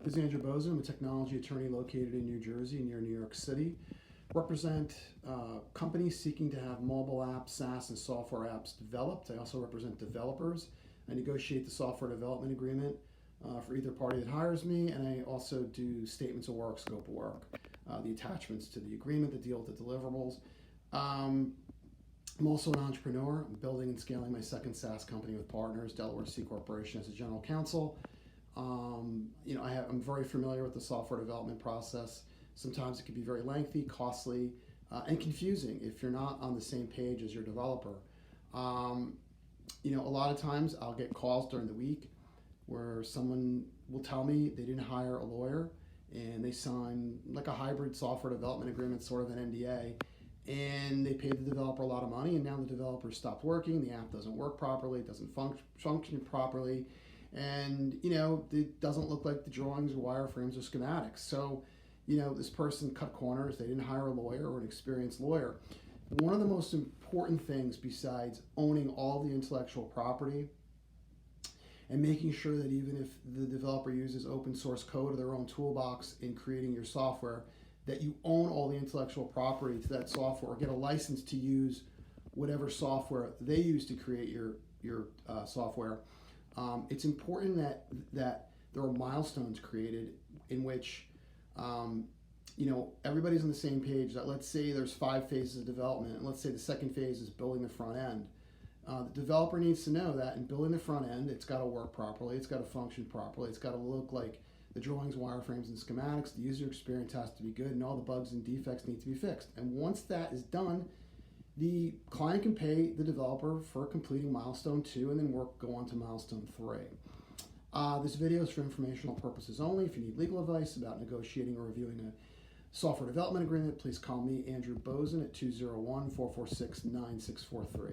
This is Andrew Bosin. I'm a technology attorney located in New Jersey near New York City. Represent companies seeking to have mobile apps, SaaS, and software apps developed. I also represent developers. I negotiate the software development agreement for either party that hires me, and I also do statements of work, scope of work, the attachments to the agreement that deal with the deliverables. I'm also an entrepreneur. I'm building and scaling my second SaaS company with partners, Delaware C Corporation, as a general counsel. I'm very familiar with the software development process. Sometimes it can be very lengthy, costly, and confusing if you're not on the same page as your developer. A lot of times I'll get calls during the week where someone will tell me they didn't hire a lawyer and they sign like a hybrid software development agreement, sort of an NDA, and they paid the developer a lot of money, and now the developer stopped working, the app doesn't work properly, it doesn't function properly, and it doesn't look like the drawings or wireframes or schematics. So this person cut corners. They didn't hire a lawyer or an experienced lawyer. One of the most important things, besides owning all the intellectual property and making sure that even if the developer uses open source code or their own toolbox in creating your software, that you own all the intellectual property to that software, or get a license to use whatever software they use to create your software. It's important that there are milestones created in which everybody's on the same page. That, let's say there's 5 phases of development, and let's say the second phase is building the front end. The developer needs to know that in building the front end, it's got to work properly, it's got to function properly, it's got to look like the drawings, wireframes, and schematics. The user experience has to be good, and all the bugs and defects need to be fixed. And once that is done, the client can pay the developer for completing milestone 2 and then go on to milestone 3. This video is for informational purposes only. If you need legal advice about negotiating or reviewing a software development agreement, please call me, Andrew Bosin, at 201-446-9643.